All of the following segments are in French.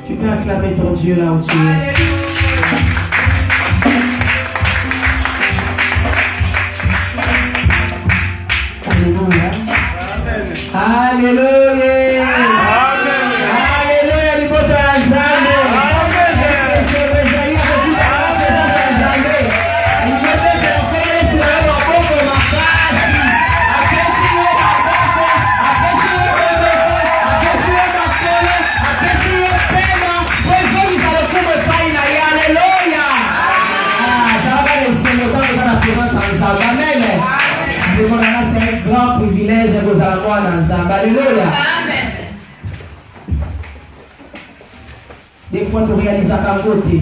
Tu peux acclamer ton Dieu là où tu es. Alléluia. Alléluia. Alléluia. Lipoto ya Nzambe. C'est un grand privilège de vous avoir ensemble. Alléluia. Des fois, tu réalises à côté.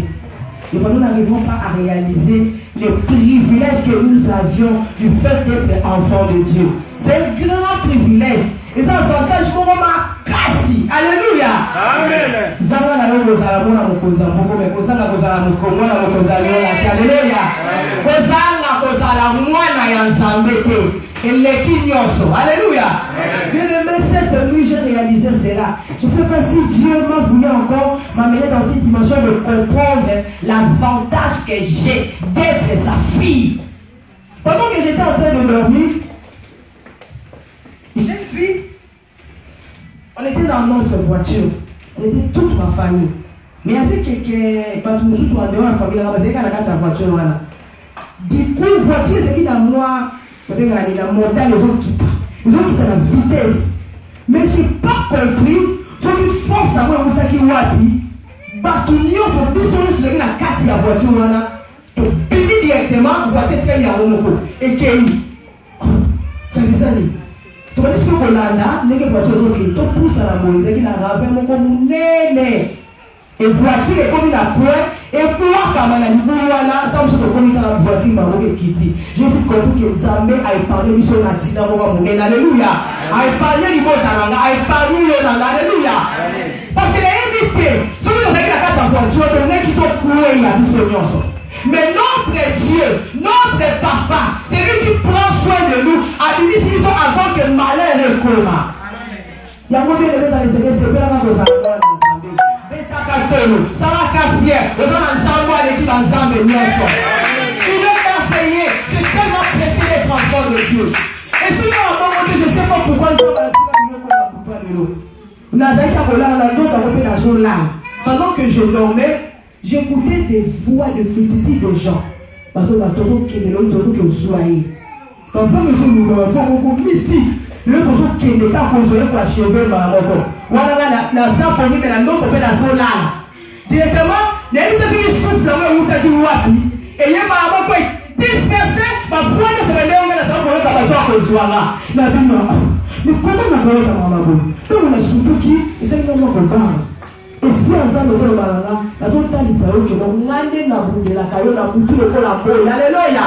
Des fois, nous n'arrivons pas à réaliser les privilèges que nous avions du fait d'être enfants de Dieu. C'est un grand privilège. Et ça, avantage pour moi, kasi. Alléluia. Amen. Zanga na leo za mwana mkonza mboko me kozanga kozala mkonza na mkonza leo la alléluia. Kozanga kozala mwana ya Nzambe te. Eleki nyoso. Alléluia. Bien aimé, cette nuit j'ai réalisé cela. Je ne sais pas si Dieu m'a voulu encore m'amener dans cette dimension de comprendre l'avantage que j'ai d'être sa fille. Pendant que j'étais en train de dormir, une fille, on était dans notre voiture. On était toute ma famille. Mais il y avait quelques bateaux qui sont en dehors de la famille. Il y avait une voiture. Du coup, la voiture, c'est qui dans moi, la montagne, ils ont quitté. Ils ont quitté la vitesse. Mais je n'ai pas compris. Ce qui force à moi, qui wapi, bateau, ils sont descendus sur la carte de la voiture. Tu bénis directement, la voiture, tu fais un et qui tu vas dire que Kolanda, les voitures qui te poussent à la Moïse, qui n'a rappelé mon comme néné. Et voiture est comme la peur, et moi, comme la Niboula, tant que je te connais dans la voiture, ma mère qui dit, j'ai vu que Zambé a parlé de son accident, mon mon alléluia. A parlé du bon talent, a parlé de alléluia. Parce que les invités, ceux qui ont la carte en voiture, les qui t'ont cloué à nous. Mais notre Dieu, notre Papa, c'est lui qui prend soin de nous, à l'unité avant que le malheur ne coma. Il y a un moment dans les années, c'est bien avant que ça soit dans Zambé. Bétakatolo, ça va casser, les gens dans Zambé, l'équipe dans Zambé, il est merveilleux, c'est tellement précieux d'être enfant de Dieu. Et si nous avons je ne sais pas pourquoi nous avons dit nous avons dit pendant que je dormais, j'écoutais des voix de petits de gens. Parce que nous qui est l'autre que vous soyez. Parce que nous avons beaucoup mystique. Le toujours qui n'est pas consolé pour achever ma maman. Voilà, la saponie, mais la nôtre peut la sola. Directement, les gens qui soufflent là, où tu as dit wapi. Et il y a ma maman qui est dispersée. Ma foi ne se réveille, mais la saponie n'a pas besoin que soit là. Mais comment on a parlé à ma maman? Comme on a surtout qui, et c'est une maman qu'on parle. Esprit ensemble sur le balanga, la zone d'Israël qui vont manger na boue de la caillou na boutu le col à boue. Alléluia.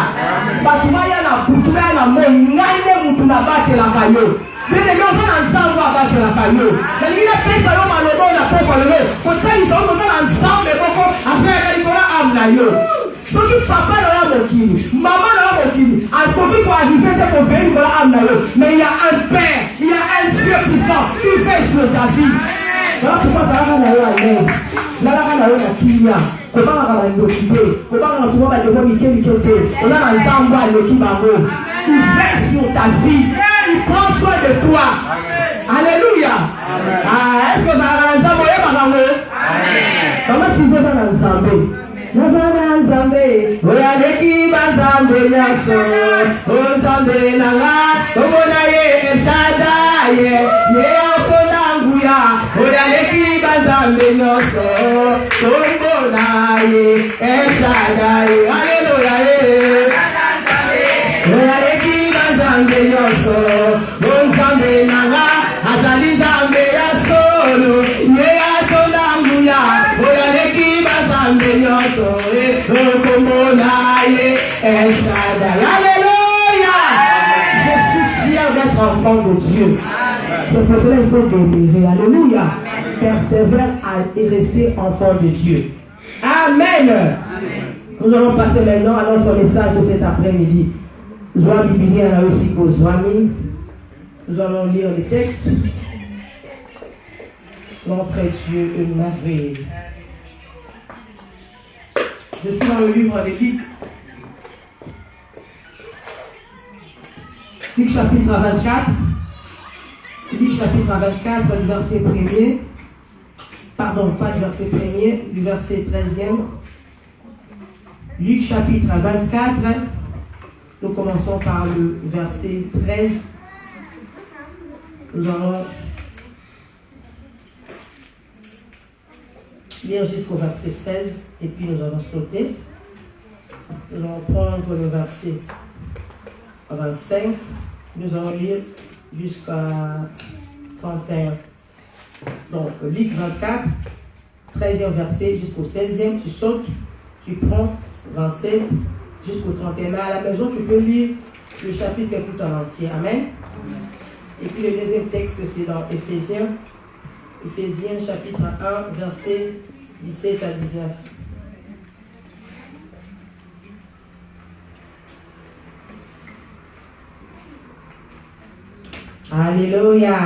Batumaya na boutu na mo ngande mutu na bate la caillou. Mais les gens ensemble à battre la caillou. Mais il a fait ça au malobo na poko le. Pour ça ils sont ensemble boko affaire Nicolas amnayo. Donc papa là mokili, maman là mokili. À côté pour arriver pour faire Nicolas amnayo. Mais il y a un père, il y a un Dieu puissant qui fait sur ta vie. Voilà pourquoi tu as à l'aise. Là, tu as la kinya. Comment on va l'occuper? Comment on va on a un zamba le kibamo. Il veille sur ta vie. Il prend soin de toi. Alléluia. Ah, est-ce que ça a un ensemble? Comment si vous avez un ensemble? Nzambe, oyaleki banzambe nyaso, onzambe nanga, omona ye Shaddai, ye akonanguya, oyaleki banzambe nyaso, omona ye Shaddai, Alléluia ye. Oyaleki banzambe nyaso, onzambe nanga, azali nzambe ya solo, ye akonanguya, oyaleki banzambe nyaso. Alléluia! Je suis fier d'être enfant de Dieu. C'est pour cela qu'il faut demeurer. Alléluia! Persévère et rester enfant de Dieu. Amen! Nous allons passer maintenant à notre message de cet après-midi. Nous allons lire les textes. Notre Dieu est merveilleux. Je suis dans le livre de Luc. Luc chapitre 24. Luc chapitre 24, du verset 1er. Pardon, pas du verset 1er, du verset 13e. Luc chapitre 24. Nous commençons par le verset 13. Nous allons lire jusqu'au verset 16 et puis nous allons sauter. Nous allons prendre le verset 25. Nous allons lire jusqu'à 31. Donc, Luc 24, 13e verset jusqu'au 16e. Tu sautes, tu prends 27 jusqu'au 31. Mais à la maison, tu peux lire le chapitre tout en entier. Amen. Et puis le deuxième texte, c'est dans Éphésiens. Éphésiens chapitre 1, verset 17 à 19. Alléluia.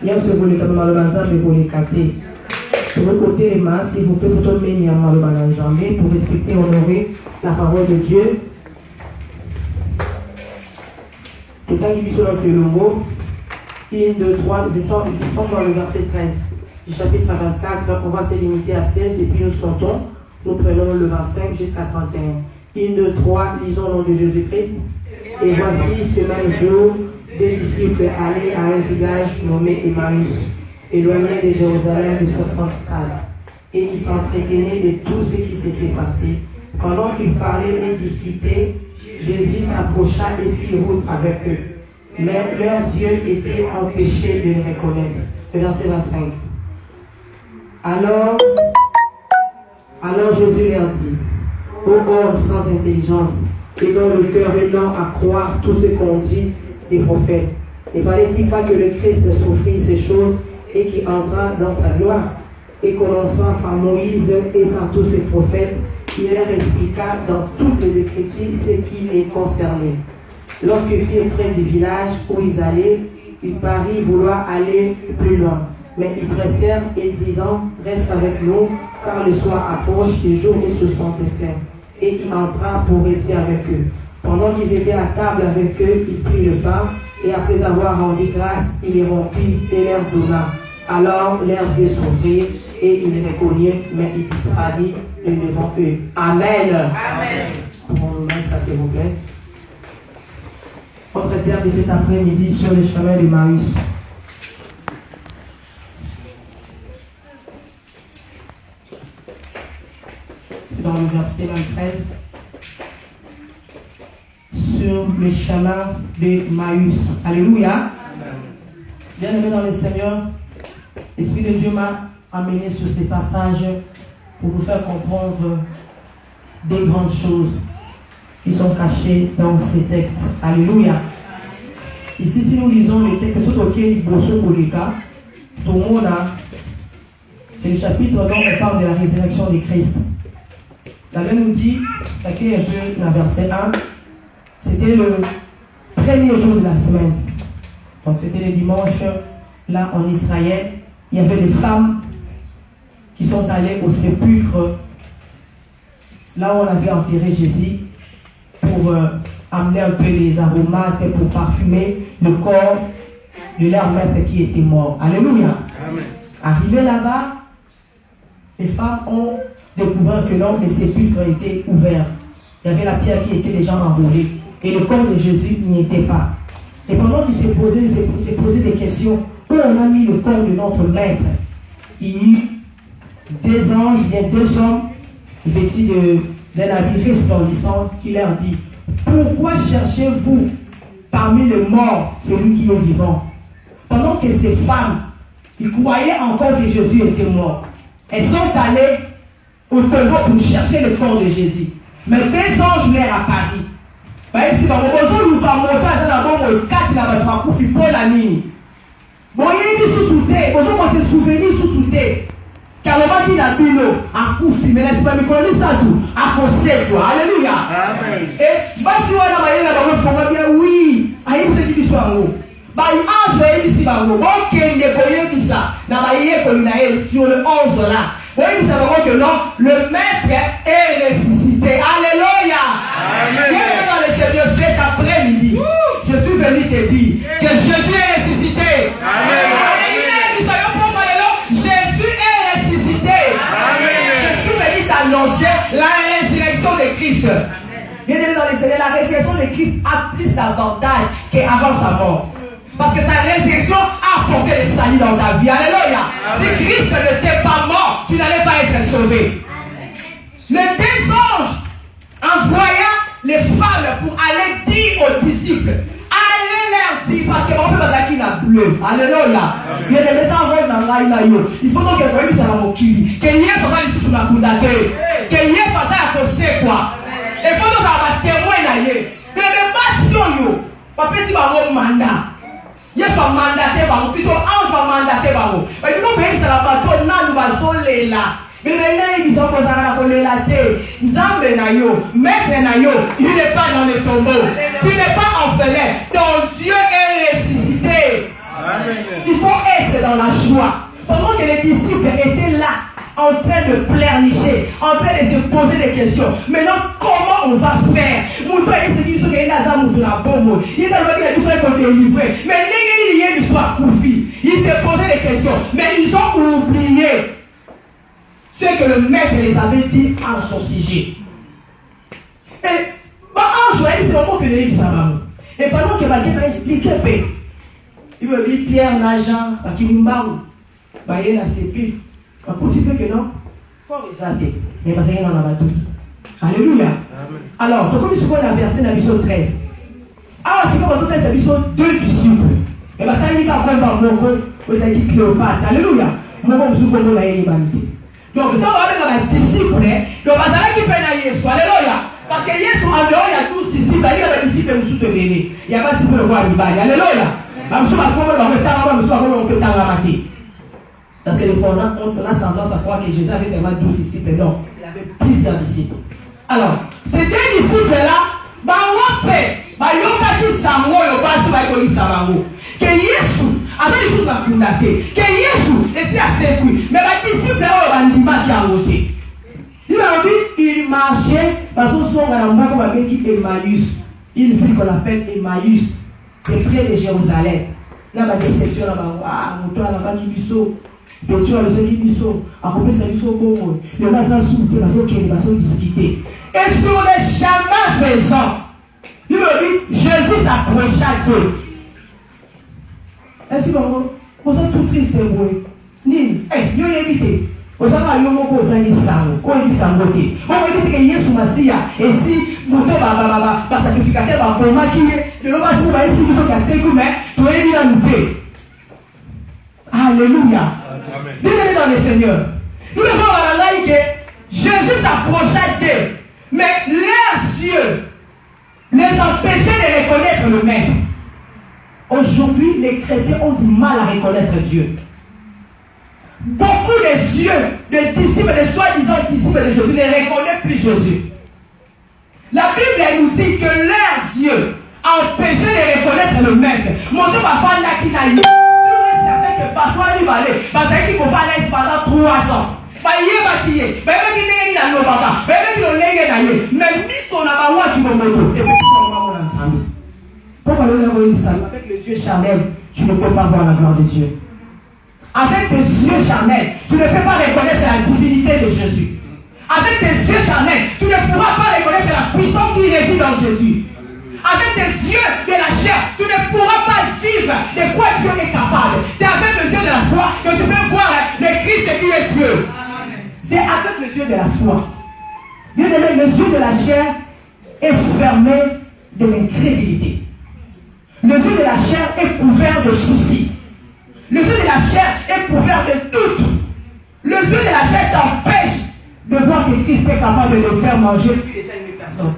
Il y a ce volet comme le banzam et pour les capter. Sur le côté les mains, s'il vous plaît, vous tomber le banzam pour respecter et honorer la parole de Dieu. Tout le temps qu'il sur le mot. 1, 2, 3, je sens dans le verset 13 du chapitre 24, on va se limiter à 16 et puis nous sortons, nous prenons le 25 jusqu'à 31. 1, 2, 3, lisons au nom de Jésus-Christ. Et voici ce même jour, deux disciples allaient à un village nommé Emmaüs, éloigné de Jérusalem de 60 stades. Et ils s'entretenaient de tout ce qui s'était passé. Pendant qu'ils parlaient et discutaient, Jésus s'approcha et fit route avec eux. Mais leurs yeux étaient empêchés de le reconnaître. Le verset 25. Alors Jésus leur dit, ô homme sans intelligence, et dont le cœur est lent à croire tout ce qu'on dit des prophètes, ne fallait-il pas que le Christ souffrit ces choses et qu'il entra dans sa gloire? Et commençant par Moïse et par tous ces prophètes, il leur expliqua dans toutes les Écritures ce qui les concernait. Lorsqu'ils furent près du village où ils allaient, il parut vouloir aller plus loin. Mais ils pressèrent et disant, reste avec nous, car le soir approche, les jours et se sont éteints. Et il entra pour rester avec eux. Pendant qu'ils étaient à table avec eux, il prit le pain, et après avoir rendu grâce, il les rompit et leur donna. Alors leurs yeux s'ouvrirent, et ils les reconnurent, mais ils disparurent devant eux. Amen. Amen. On va mettre ça s'il vous plaît. Notre terme de cet après-midi sur le chemin d'Emmaüs. C'est dans le verset 23. Sur le chemin d'Emmaüs. Alléluia. Bien-aimé dans le Seigneur, l'Esprit de Dieu m'a amené sur ces passages pour vous faire comprendre des grandes choses qui sont cachés dans ces textes. Alléluia. Ici, si nous lisons les textes sur lesquels il bosse pour les cas, c'est le chapitre dont on parle de la résurrection de Christ. La Bible nous dit, un peu dans le verset 1, c'était le premier jour de la semaine. Donc c'était le dimanche, là en Israël, il y avait des femmes qui sont allées au sépulcre, là où on avait enterré Jésus, pour amener un peu des aromates, pour parfumer le corps de leur maître qui était mort. Alléluia. Amen. Arrivé là-bas, les femmes ont découvert que l'homme des sépulcres était ouvert. Il y avait la pierre qui était déjà enroulée. Et le corps de Jésus n'y était pas. Et pendant qu'il s'est posé des questions, où on a mis le corps de notre maître? Il y a eu deux anges, bien deux hommes, vêtus d'un habit resplendissant, qui leur dit: pourquoi cherchez-vous parmi les morts celui qui est vivant? Pendant que ces femmes, ils croyaient encore que Jésus était mort, elles sont allées au tombeau pour chercher le corps de Jésus. Mais deux anges leur apparus. Même si dans le besoin, nous avons monté à la quatre la bas pour faire la ligne. Bon, il est sous-souté, besoin qu'on se souvenir sous-souté. Car le mari n'a plus l'eau, à Koufi, mais n'est-ce pas, mais qu'on dit ça tout, à Kosé, quoi. Alléluia. Amen. Et, bah, si on a maillé là-bas, on bien, oui, aïe, c'est qui soit en haut. Bah, ange, il est ici, bah, ok, il est boyé, dit ça. N'a maillé, comme il a sur le 11 là. Oui, nous savons que non, le maître est ressuscité. Alléluia. Amen. Viens dans le Seigneur cet après-midi. Je suis venu te dire que Jésus est ressuscité. Amen. Jésus est ressuscité. Amen. Je suis venu t'annoncer la résurrection de Christ. Bien aimé dans le Seigneur, la résurrection de Christ a plus d'avantages qu'avant sa mort. Parce que sa résurrection a apporté le salut dans ta vie. Alléluia. Si Christ n'était pas mort, tu n'allais pas être sauvé. Amen. Les deux anges envoya les femmes pour aller dire aux disciples. Allez leur dire, parce que mon père qui n'a bleu. Alléluia. Bien aimé, ça envoie dans la yo. Il faut donc que vous ça va m'occuper. Que hier, ça va aller sur la condamnée. Que hier, ça va à cause quoi. Il faut donc avoir témoin d'ailleurs. Mais les passions, yo. Papa, si vous mandat. Il va mandater, plutôt ange va mandater. Mais nous pouvons faire la bateau, nous allons là. Mais maintenant, ils sont posés à la tête. Nzambe na yo, maître na yo, il n'est pas dans le tombeau. Tu n'es pas orphelin. Ton Dieu est ressuscité. Amen. Il faut être dans la joie. Pendant que les disciples étaient là, en train de pleurnicher, en train de se poser des questions. Maintenant, comment on va faire? Mon père, il se dit qu'il y a un peu de bombe. Il est dans le qu'il faut délivrer. Mais il soit coufi. Ils se posaient des questions. Mais ils ont oublié ce que le maître les avait dit en son sujet. Et, en joie, c'est le mot que les gens et pendant que Baké m'a expliqué, il me dit Pierre, Najan, Bakimimbaou, Baye, la sépi. Un petit peu que non, pour les athées, mais parce qu'il y en a tous. Alléluia. Alors, comme il a versé dans l'épisode 13. Alors, c'est comme dans l'épisode 2 disciples. Et maintenant, il y a quand même un mot que vous avez dit Cléopas. Alléluia. Moi, je suis comme la humanité. Donc, quand on va avec les disciples, donc, on va qui peine Yesu. Alléluia. Parce que Yesu, en dehors, il y a 12 disciples. Il y a des disciples qui sont venus. Il n'y a pas si peu de voir l'Ibali. Alléluia. Je suis pas comme on peut t'en rater. Parce que les fois, on a tendance à croire que Jésus avait seulement 12 disciples. Non, il avait plusieurs disciples. Alors, ces deux disciples-là, que Yesu, avec les choses à condamner, que Yesu, laissez à sécuriser, mais les disciples, ils ont dit, il marchait, parce que son grand-mère qui est Emmaüs, une ville qu'on appelle Emmaüs, c'est près de Jérusalem. Là, ma déception, là, mon toit là-bas qui lui saute. Et tu as le seul qui sont à couper sa vie au bon. Les masses sont sous les masses discuter. Et sur les chemins faisant, il me dit Jésus s'approcha d'eux. Ainsi, vous êtes tout triste et bruit. Ni, yo évité. Vous avez un mot pour vous aller sang, quoi il s'envoter. On va dire que Yesu Massia, et si vous avez sacrificateur, pour maquiller, le nom de la si vous êtes cassé, mais tu es mis à nous. Alléluia. Bienvenue dans le Seigneur. Nous devons avoir que Jésus s'approcha d'eux, mais leurs yeux les empêchaient de reconnaître le Maître. Aujourd'hui, les chrétiens ont du mal à reconnaître Dieu. Beaucoup des yeux des disciples, des soi-disant disciples de Jésus, ne reconnaissent plus Jésus. La Bible nous dit que leurs yeux empêchaient de reconnaître le Maître. Mon Dieu va faire la qui n'a eu. Que parfois il va aller, parce qu'il faut faire pendant 3 ans. Mais mis son amour qui me moto. Et puis on va ensemble. Comme on l'a envoyé avec les yeux charnels, tu ne peux pas voir la gloire de Dieu. Avec tes yeux charnels, tu ne peux pas reconnaître la divinité de Jésus. Avec tes yeux charnels, tu ne pourras pas reconnaître la puissance qui réside en Jésus. Avec tes yeux de la chair, tu ne pourras pas vivre de quoi Dieu est capable. C'est avec les yeux de la foi que tu peux voir le Christ qui est Dieu. C'est avec les yeux de la foi. Bien aimé, les yeux de la chair est fermé de l'incrédulité. Le yeux de la chair est couvert de soucis. Le yeux de la chair est couvert de doutes. Le yeux de la chair t'empêche de voir que Christ est capable de le faire manger plus de 5000 personnes.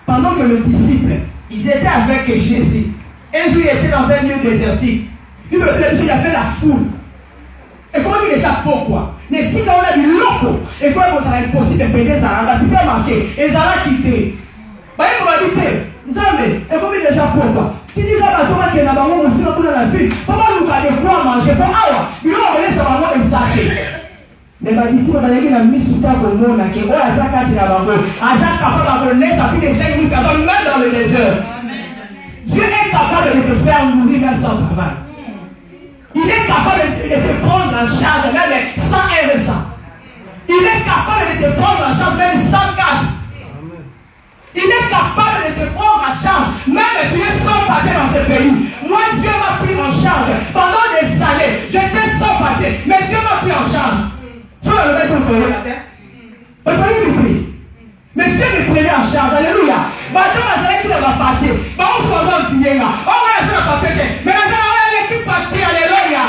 Pendant que les disciples, ils étaient avec Jésus. Un jour, il était dans un lieu désertique. Il a fait la foule. Et comment il échappe pourquoi? Mais si on a du loco, et quoi vous avez impossible de payer ça, on va super marcher, et ça va quitter. Bah, il va quitter. Nzambe, et comment il échappe pourquoi? Si tu vas pas que la maman aussi dans la ville, comment nous allons quoi manger pour alors, il va laisser la maman exagérer. Mais ma disciple, on a dit que la mise sous table au monde, que oh, Azaka c'est la maman, Azaka capable de laisser à plus de 5000 personnes, même dans le désert. Dieu est capable de te faire mourir même sans travail. Il est capable de te prendre en charge même sans RSA. Il est capable de te prendre en charge même sans casse. Il est capable de te prendre en charge même si tu es sans papier dans ce pays. Moi, Dieu m'a pris en charge pendant des années. J'étais sans papier, mais Dieu m'a pris en charge. Tu vas le mettre au courrier la terre. Mais Dieu me prenait en charge. Alléluia. Maintenant, on va dire va partir. On se va finir là. On va laisser la papier. Mais maintenant, on va l'équipe partir. Alléluia.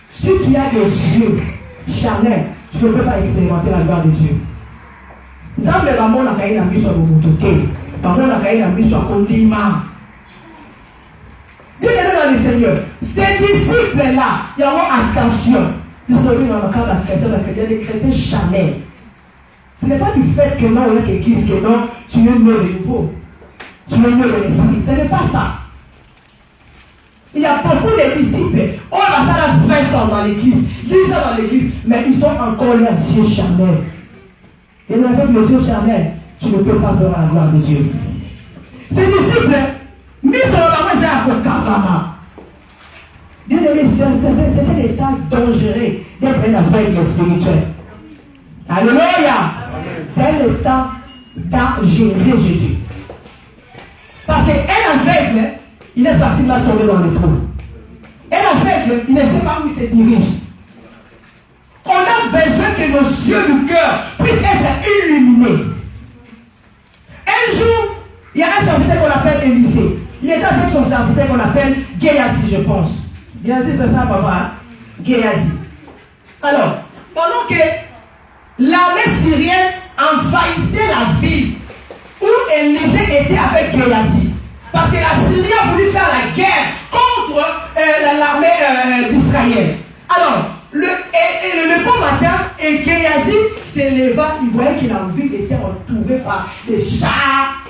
Si tu as des yeux charnels, tu ne peux pas expérimenter la gloire de Dieu. Nzambe bamona kaina miso bobutoke. Bamona kaina miso akondima. Bien aimé dans le Seigneur, ces disciples-là, ils ont attention. Ils ont donné dans le cadre des chrétiens charnels. Ce n'est pas du fait que non, il y a quelqu'un qui est non, tu es né de nouveau. Tu es né de l'esprit. Ce n'est pas ça. Il y a beaucoup de disciples. On va faire 20 ans dans l'église, 10 ans dans l'église, mais ils ont encore leurs yeux charnels. Et avec les yeux charnels, tu ne peux pas voir la gloire de Dieu. Ces disciples, mis sur le bâton, c'est un kakama. Bien aimé, c'est un état dangereux d'être un aveugle spirituel. Alléluia. C'est un état dangereux, Jésus. Parce qu'un aveugle, il est facilement tombé dans le trou. Un aveugle, il ne sait pas où il se dirige. On a besoin que nos yeux du cœur puissent être illuminés. Un jour, il y a un serviteur qu'on appelle Élisée. Il était avec son serviteur qu'on appelle Géasi, je pense. Géasi, c'est ça, papa. Hein? Géasi. Alors, pendant que l'armée syrienne envahissait la ville où Élisée était avec Géasi, parce que la Syrie a voulu faire la guerre contre l'armée d'Israël. Alors, le bon matin, et Géasi s'éleva, il voyait que la ville était entourée par des chars,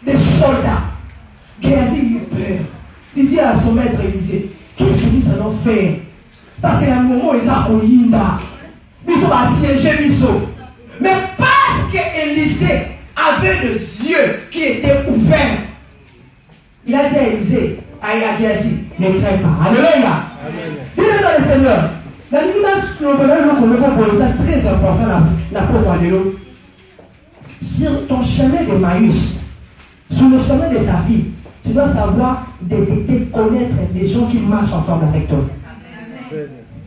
des soldats. Géasi eut peur. Il dit à son maître Élisée, qu'est-ce que nous allons faire? Parce que le moment où ils ont Oyinda, ils ont assiégé Miso. Mais parce qu'Élisée avait des yeux qui étaient ouverts, il a dit à Élisée, à Géasi, ne crains pas. Alléluia. Bien dans le Seigneur, la limite, c'est très important, la propre de l'eau. Sur ton chemin de Maïs, sur le chemin de ta vie, tu dois savoir détecter, connaître les gens qui marchent ensemble avec toi.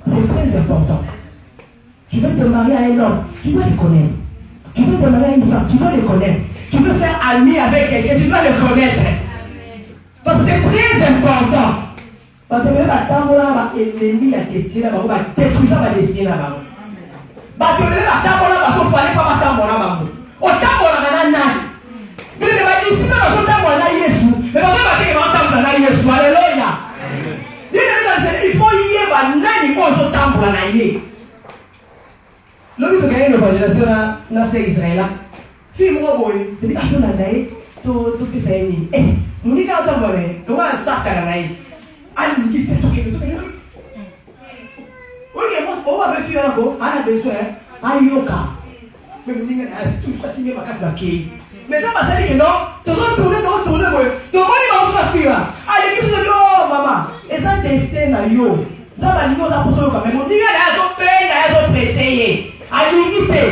C'est très important. Tu veux te marier à un homme, tu dois le connaître. Tu veux te marier à une femme, tu dois le connaître. Tu veux faire ami avec quelqu'un, tu dois le connaître. Donc c'est très important. Parce que même à l'ennemi a décidé là-bas, va détruire sa destinée là-bas. Parce que même à il ne fallait pas m'attendre là-bas. Autant qu'on a nani. Mais il va dire, si nous avons un Jésus, mais on va dire qu'on a un Jésus. Alléluia. Il faut y avoir nani pour se tambour à Jésus. L'homme qui a gagné l'évangélisation dans Israël, fille-moi, boy, tu dis, ah, tu as naï, tu fais ça. Eh, nous disons quand on va aller, on va un sac à la naï. Allez, dit, tu es tout. Oui, on va faire un peu, on a besoin, un yoga. Mais vous dites, tu fais signer ma casse de Mais ça va dire que non, tu vas tourner, tu vas tourner, tu vas aller faire ça. Allez, qui te dit, oh maman, et ça destin na yo. Ça va dire ça pour ça quand même. On dit là, ils ont payé, ils ont pressé. À limiter.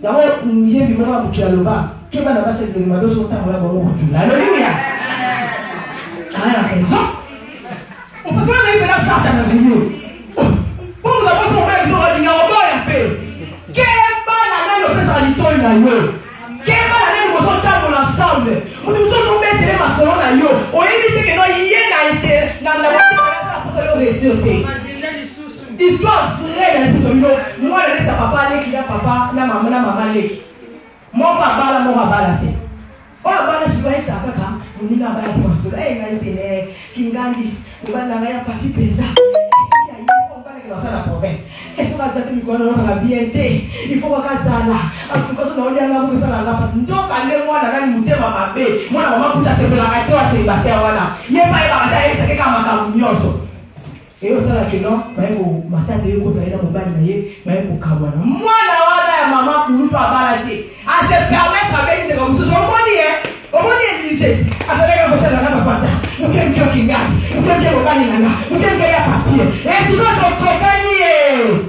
D'abord, nous y est vivant pour qu'il y ait le bas. Qui va là-bas, c'est le numéro sur le temps, on va voir le alléluia. Ah, raison. On peut pas aller faire ça dans la vidéo. Pour nous avoir son père, nous va dire, on va y paix. Quel mal à l'air, le père, ça dit, toi, il a eu. Quel mal à l'air, nous avons tant ensemble. Nous devons mettre les maçons là, yo. On évite que nous y ait été dans la voiture. Histoire vraie dans cette vidéo. Moi, je dis à papa, il y a papa, na maman, mon papa, là, mon papa, là, c'est. Oh, bah, je suis pas ça, kaka. On dit là, bah, tu vas se faire, il y a Kingandi, on va là, il y a papi Penza. On va aller dans la province. Et sur la tête, on va bien été. Il faut que ça là. En tout cas, on va aller là, on va aller là. Donc, allez-moi, là, nous t'aimons ma bébé. Moi, la maman, pour ta c'est la radio, c'est batteur, voilà. Il n'y a pas de bataille, c'est quelqu'un qui m'a dit. Et au sein de non, mais pour matin de ko taïda mo bali naye, mais pour kawana. Moi na wana ya maman pour nous pas balader. À se permettre avec des comme ce sont boni au boni lycée. À se faire comme ça na ba fata. Nous qu'aime que kinga, nous qu'aime que bali nanga, nous qu'aime que ya papier. Et sinon ton compagnie.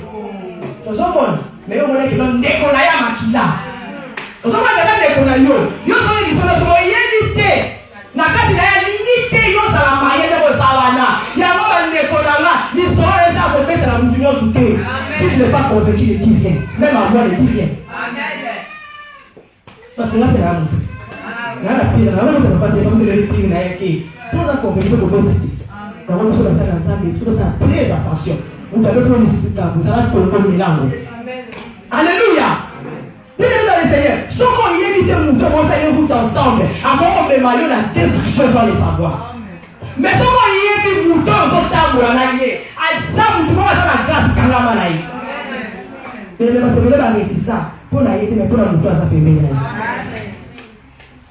Ce sont bon. Mais on est que non décolla ya makila. Ce sont pas de décolla yo. Yo sont les sont éviter. Na kati na ya limité yo ça la maille de sawana. Ya mo ba décolla là, l'histoire est à mettre la mutuelle sous terre. Si tu n'es pas convaincu, ne dis rien. Même à moi, ne dis rien. Parce que là, c'est la honte. Là, la pire, là, on ne peut pas passer comme c'est le pire, là, qui tout le convaincu de l'autre. Là, on se passe ensemble, il faut faire très attention. On doit être nécessité, vous allez pour le mélange. Alléluia. Bien-aimés dans le Seigneur, ce qu'on y évite, nous devons faire une route ensemble. Avant, on met maillot la destruction dans les savoirs. Mais comment il y a des moutons au temps où on a lié à ça, vous devez faire la grâce quand la maladie. Mais le matériel va réussir ça. Pour la yété, mais pour la mouton, ça peut venir.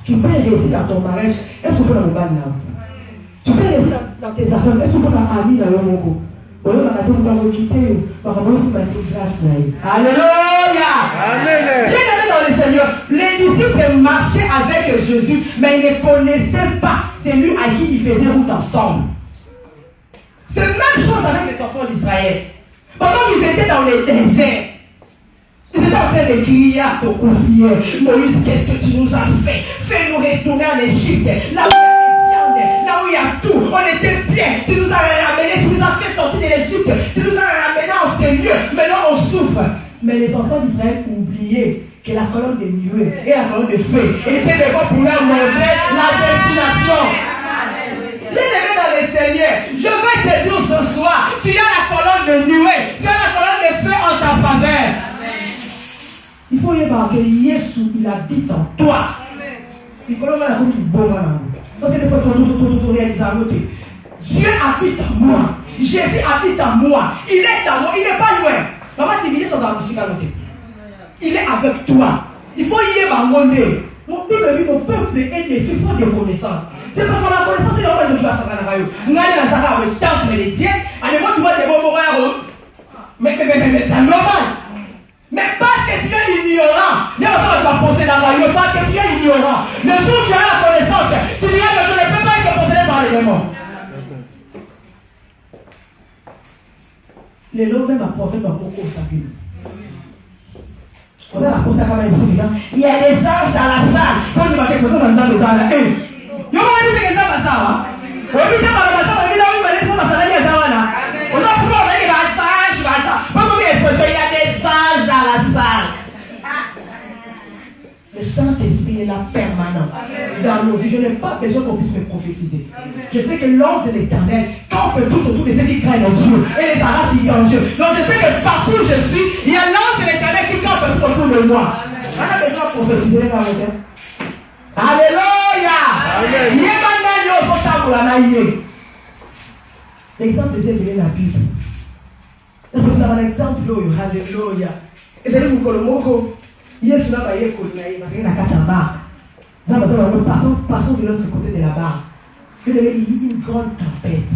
Tu peux réussir dans ton mariage, et tu peux la mouton là. Tu peux réussir dans tes affaires, et tu peux la ami dans le monde. On va tout quitter, on va aussi mettre grâce là. Alléluia. Amen. Bien-aimés dans le Seigneur, les disciples marchaient avec Jésus, mais ils ne connaissaient pas celui à qui ils faisaient route ensemble. C'est la même chose avec les enfants d'Israël. Pendant qu'ils étaient dans les déserts, ils étaient en train de crier à ton confier. Moïse, qu'est-ce que tu nous as fait? Fais-nous retourner en Égypte. Là où il y a des viandes, là où il y a tout. On était bien. Tu nous as ramenés, tu nous as fait sortir de l'Égypte. Tu nous as ramenés en ces lieux. Maintenant on souffre. Mais les enfants d'Israël oubliaient que la colonne de nuée et la colonne de feu étaient des fois pour leur montrer la destination. Bien-aimé dans le Seigneur, je vais te dire ce soir, tu as la colonne de nuée, tu as la colonne de feu en ta faveur. Il faut y voir que Jésus, il habite en toi. Il colonne la route du bon moment. Parce que des fois, tu réalises à côté. Dieu habite en moi. Jésus habite en moi. Il est en moi. Il n'est pas loin. Maman, c'est bien sans la musique à côté. Il est avec toi. Il faut y avoir mon nez. Mon peuple est écrit fort de connaissances. C'est parce qu'on a connaissance de l'homme de la Sakana. Nous allons la Sakana avec temple de Dieu. Allez, moi, tu vois des bons moments. Mais c'est normal. Mais parce que tu es ignorant, il y a pas de poser dans la rue, parce que tu es ignorant. Le jour où tu as la connaissance, tu diras que je ne peux pas être possédé par les démons. Les lots même à prophète dans beaucoup sa Bible. On a la posée comme un il y a des anges dans la salle. Quand il va quelque chose dans les anges, il y a des gens dans la salle. On va dire par la salle, on va dire où il va aller sur la salle, il y a des anges. On a pris il y a des anges, il y a des anges dans la salle. Le Saint-Esprit est là permanent dans nos vies. Je n'ai pas besoin qu'on puisse me prophétiser. Je sais que l'ange de l'Éternel campe tout autour de ceux qui craignent en Dieu et les arabes qui craignent en Dieu. Donc je sais que partout où je suis, il y a l'ange de l'Éternel qui campe tout autour de moi. On a besoin de prophétiser dans le temps. Alléluia. L'exemple de cette la Bible. Est-ce que vous avez un exemple? Alléluia. Et c'est vous que Yesu n'a pas eu parce qu'il n'a qu'à ta barque. Passons de l'autre côté de la barque. Il y a eu une grande tempête.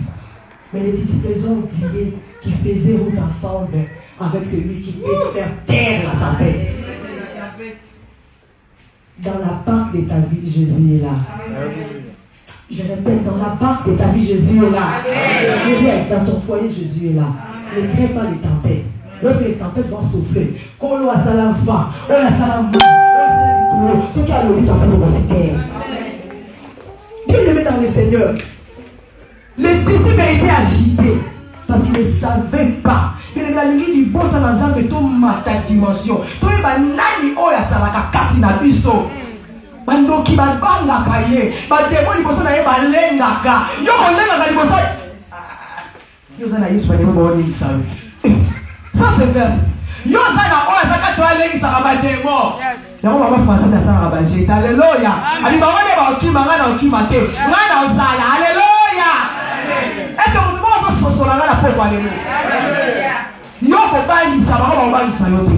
Mais les disciples ont oublié qu'ils faisaient route ensemble avec celui qui peut faire taire la tempête. Dans la barque de ta vie, Jésus est là. Je répète, dans la barque de ta vie, Jésus est là. Dans ton foyer, Jésus est là. Ne crains pas les tempêtes. Lorsque les tempêtes vont souffler, quand l'eau a salam va, on a salam va, ce qui a l'eau tempête dans cette terre. Bien aimé dans le Seigneur, les disciples étaient agités parce qu'ils ne savaient pas. Bien aimé, la ligne du bon temps dans ta dimension. Toi, il va nani oya salaka katina biso. Bandoki banga kaye, bademo liboso na ye balengaka. Yo kolengaka liboso. Yo zana Yesu bademo boni sawe. Ça c'est vrai. Yo zana oya saka to alengisa bademo. Yango baba français na sala baje. Alléluia. Ali bawone ba okima ngana okima te. Ngana osala. Alléluia. Est-ce que vous pouvez sosola ngana poko alléluia. Yo kobalisa ba kobalisa yo te.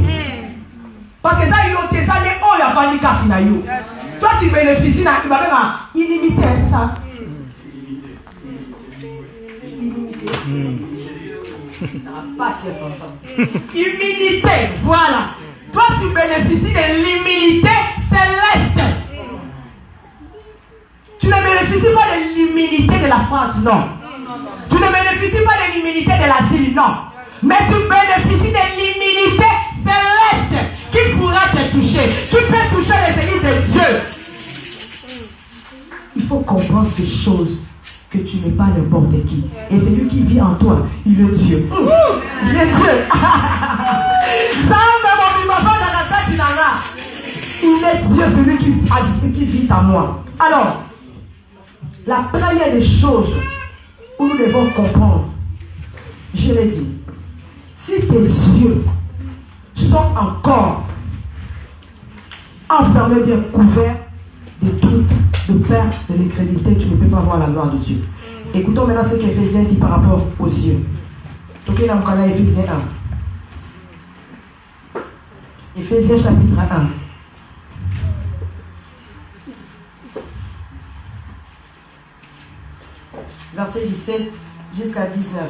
Parce que ça yo te ça les oya fani kati na yo. Toi tu bénéficies na illimité, c'est ça. Humilité, voilà. Toi tu bénéficies de l'humilité céleste. Tu ne bénéficies pas de l'humilité de la France, non. Tu ne bénéficies pas de l'humilité de l'asile, non. Mais tu bénéficies de l'humilité céleste qui pourra te toucher. Tu peux toucher les églises de Dieu. Il faut comprendre ces choses, que tu n'es pas n'importe qui. Et celui qui vit en toi, il est Dieu. Il est Dieu. Il est Dieu, celui qui vit en moi. Alors, la première des choses où nous devons comprendre, je l'ai dit, si tes yeux sont encore enfermés, bien couverts de doute, de peur, de l'incrédulité, tu ne peux pas voir la gloire de Dieu. Écoutons maintenant ce qu'Éphésiens dit par rapport aux yeux. Donc, il y a encore là Éphésiens 1. Éphésiens chapitre 1. Verset 17 jusqu'à 19.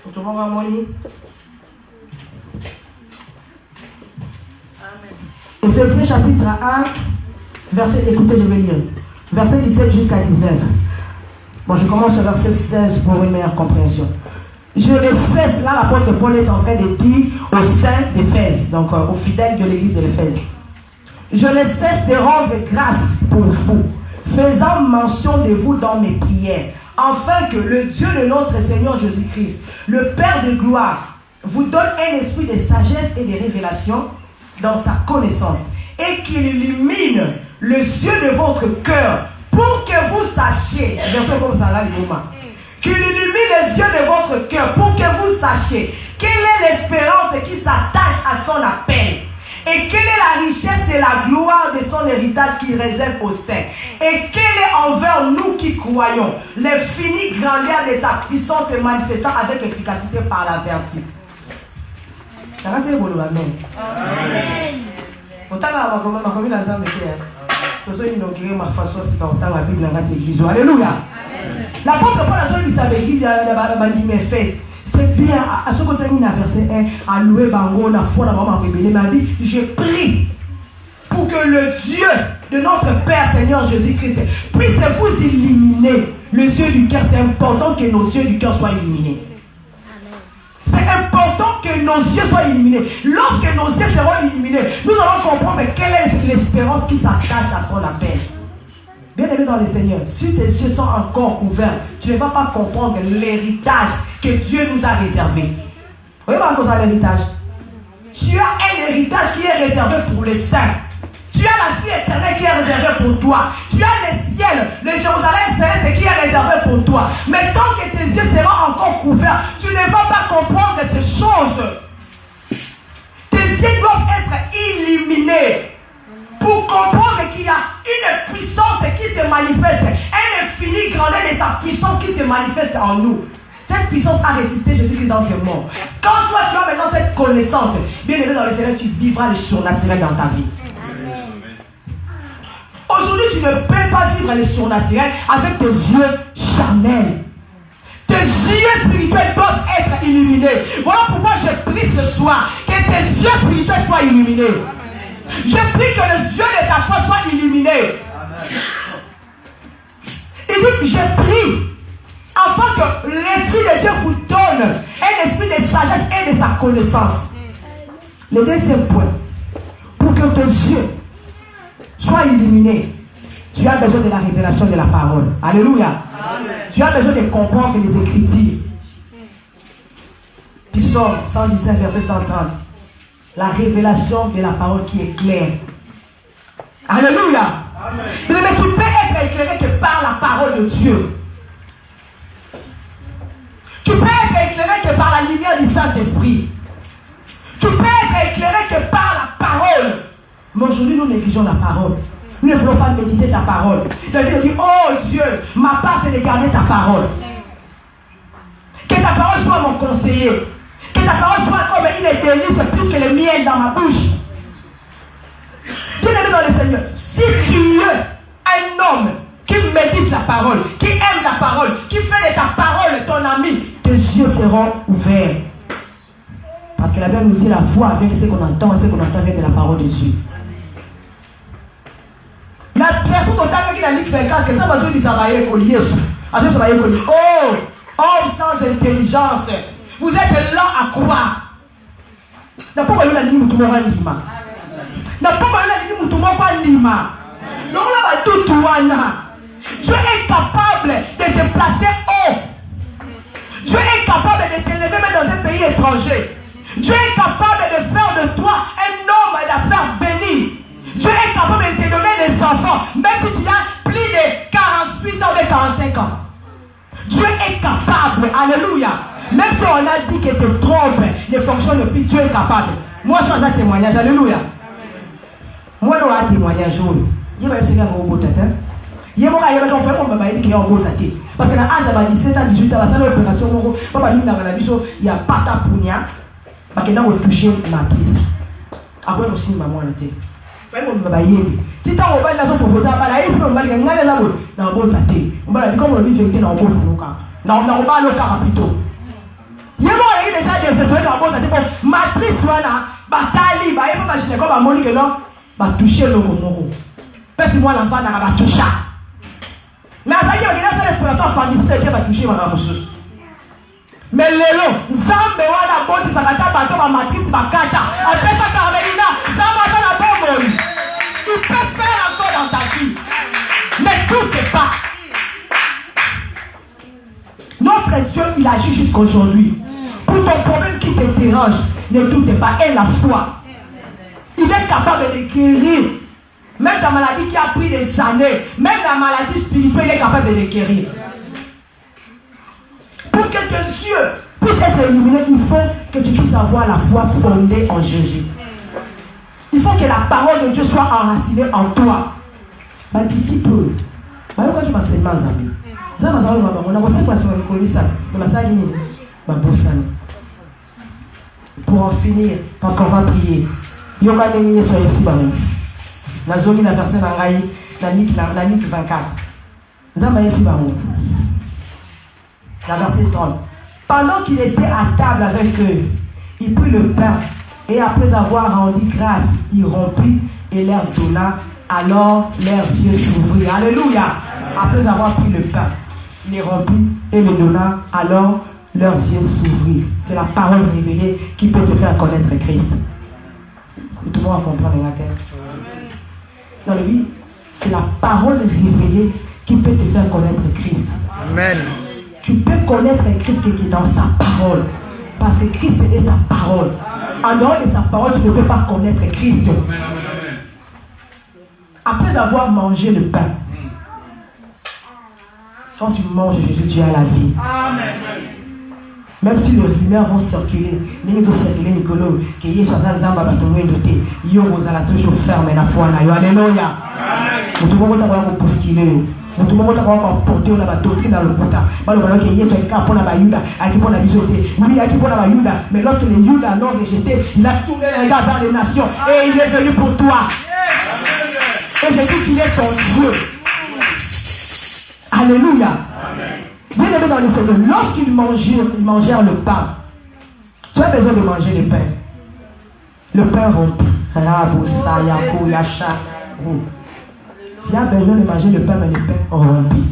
Retournons à mon lit. Éphésiens chapitre 1, verset, écoutez, je vais lire. Verset 17 jusqu'à 19. Bon, je commence au verset 16 pour une meilleure compréhension. Je ne cesse, là l'apôtre Paul est en train de dire aux saints d'Éphèse, donc aux fidèles de l'église de l'Éphèse. Je ne cesse de rendre grâce pour vous, faisant mention de vous dans mes prières, afin que le Dieu de notre Seigneur Jésus-Christ, le Père de gloire, vous donne un esprit de sagesse et de révélation dans sa connaissance, et qu'il illumine les yeux de votre cœur pour que vous sachiez, qu'il illumine les yeux de votre cœur pour que vous sachiez quelle est l'espérance qui s'attache à son appel, et quelle est la richesse de la gloire de son héritage qu'il réserve aux saints, et quelle est envers nous qui croyons l'infinie grandeur de sa puissance se manifestant avec efficacité par la vertu. Amen. Alléluia. L'apôtre Paul a dit ça avec Éphèse. C'est bien, à ce côté, il a verset 1, à louer Bango, la foi, la maman, m'a dit, je prie pour que le Dieu de notre Père Seigneur Jésus-Christ puisse vous illuminer les yeux du cœur. C'est important que nos yeux du cœur soient illuminés. C'est important que nos yeux soient illuminés. Lorsque nos yeux seront illuminés, nous allons comprendre quelle est l'espérance qui s'attache à son appel. Bien aimé dans le Seigneur, si tes yeux sont encore couverts, tu ne vas pas comprendre l'héritage que Dieu nous a réservé. Voyez pas quoi ça l'héritage. Tu as un héritage qui est réservé pour les saints. Tu as la vie éternelle qui est réservée pour toi. Tu as le ciel, le Jérusalem céleste qui est réservé pour toi. Mais tant que tes yeux seront encore couverts, tu ne vas pas comprendre ces choses. Tes yeux doivent être illuminés pour comprendre qu'il y a une puissance qui se manifeste, une infinie grandeur de sa puissance qui se manifeste en nous. Cette puissance a résisté Jésus-Christ dans le monde. Quand toi tu as maintenant cette connaissance, bien aimé dans le Seigneur, tu vivras le surnaturel dans ta vie. Aujourd'hui, tu ne peux pas vivre le surnaturel avec tes yeux charnels. Tes yeux spirituels doivent être illuminés. Voilà pourquoi je prie ce soir que tes yeux spirituels soient illuminés. Je prie que les yeux de ta foi soient illuminés. Il dit, je prie afin que l'Esprit de Dieu vous donne un esprit de sagesse et de sa connaissance. Le deuxième point, pour que tes yeux soient illuminés, tu as besoin de la révélation de la parole. Alléluia. Amen. Tu as besoin de comprendre les Écritures. Psaume 119, verset 130. La révélation de la parole qui est claire. Alléluia. Amen. Mais tu peux être éclairé que par la parole de Dieu. Tu peux être éclairé que par la lumière du Saint-Esprit. Tu peux être éclairé que par la parole. Mais aujourd'hui, nous négligeons la parole. Nous ne voulons pas méditer ta parole. David dit, oh Dieu, ma part c'est de garder ta parole. Que ta parole soit mon conseiller. Que ta parole soit comme il est délice plus que le miel dans ma bouche. Bien-aimé dans le Seigneur, si tu es un homme qui médite la parole, qui aime la parole, qui fait de ta parole ton ami, tes yeux seront ouverts. Parce que la Bible nous dit la foi vient de ce qu'on entend, et ce qu'on entend vient de la parole de Dieu. La personne totale qui a dit que ça va jouer du travail collier. Oh, homme sans intelligence, vous êtes là à croire. N'a pas eu la ligne de Moutouma Lima. N'a pas eu la ligne de Moutouma Lima. Donc là, tout Dieu est capable de te placer haut. Dieu est capable de te lever même dans un pays étranger. Dieu est capable de faire de toi un homme d'affaires béni. Dieu est capable de te donner des enfants, même si tu as plus de 48 ans ou de 45 ans. Dieu est capable, alléluia. Même si on a dit que te trompe, ne fonctionne plus, Dieu est capable. Moi, je change un témoignage, alléluia. Moi, je suis un témoignage. Je vais essayer de vous dire. Je vais vous dire. Parce que dans l'âge de 17 ans, 18 ans, il y a une opération. Il y a pas ta pounia. Parce que là, on touche la matrice. Après, aussi, maman, on était. Si tu as un proposé à la on va aller dans le bon tâté. On va aller comme on dit, je vais dans le bon tâté. On va aller au carapito. Il y a déjà des étoiles dans le bon tâté. Matrice, voilà, bataille, il y a pas machine comme à Monique, non, va toucher le mot. Parce que moi, l'enfant n'a pas touché. Mais ça y est, il y a une opération par ministère qui va toucher ma ramosseuse. Mais Lélo, Zambe wana boti sakata bato ma matrice bakata. Après ça, Carmelina, Zambe la bonne. Tu peux faire encore dans ta vie. Ne doute pas. Notre Dieu, il agit jusqu'aujourd'hui. Pour ton problème qui te dérange, ne doute pas. Et la foi. Il est capable de guérir. Même ta maladie qui a pris des années, même la maladie spirituelle, il est capable de les guérir. Pour que tes yeux puissent être illuminés, il faut que tu puisses avoir la foi fondée en Jésus. Il faut que la parole de Dieu soit enracinée en toi. Ma disciple, pour en finir, parce qu'on va prier. Il y aura des sur les petits ballons. La zone la personne a raillé, la Nick 24. Nous avons un petit ballon. La verset 30. Pendant qu'il était à table avec eux, il prit le pain et après avoir rendu grâce, il rompit et leur donna. Alors leurs yeux s'ouvrirent. Alléluia. Après avoir pris le pain, il les rompit et le donna. Alors leurs yeux s'ouvrirent. C'est la parole révélée qui peut te faire connaître Christ. Tout le monde comprend la terre. Dans le Bible, c'est la parole révélée qui peut te faire connaître Christ. Amen. Tu peux connaître Christ qui est dans sa parole. Parce que Christ est sa parole. En dehors de sa parole, tu ne peux pas connaître Christ. Après avoir mangé le pain, quand tu manges Jésus, tu as la vie. Amen. Même si les rumeurs vont circuler, les vont circuler, Nicolo, que Yeshua Zamba va tomber doté, Yo Rosala toujours ferme la foi. Alléluia. Tout le monde va bousculer. Tout le monde va porter la doctrine dans le pota. Malheureusement, que Yeshua est capable de la Yuda, à qui pour la bisoter. Oui, à qui pour la Yuda. Mais lorsque les Yuda l'ont rejeté, il a tourné les gars vers les nations et il est venu pour toi. Et je dis qu'il est ton Dieu. Alléluia. Bien aimé dans le Seigneur, lorsqu'ils mangèrent le pain, tu as besoin de manger le pain. Le pain rompu. Tu as besoin de manger le pain, mais le pain rompu.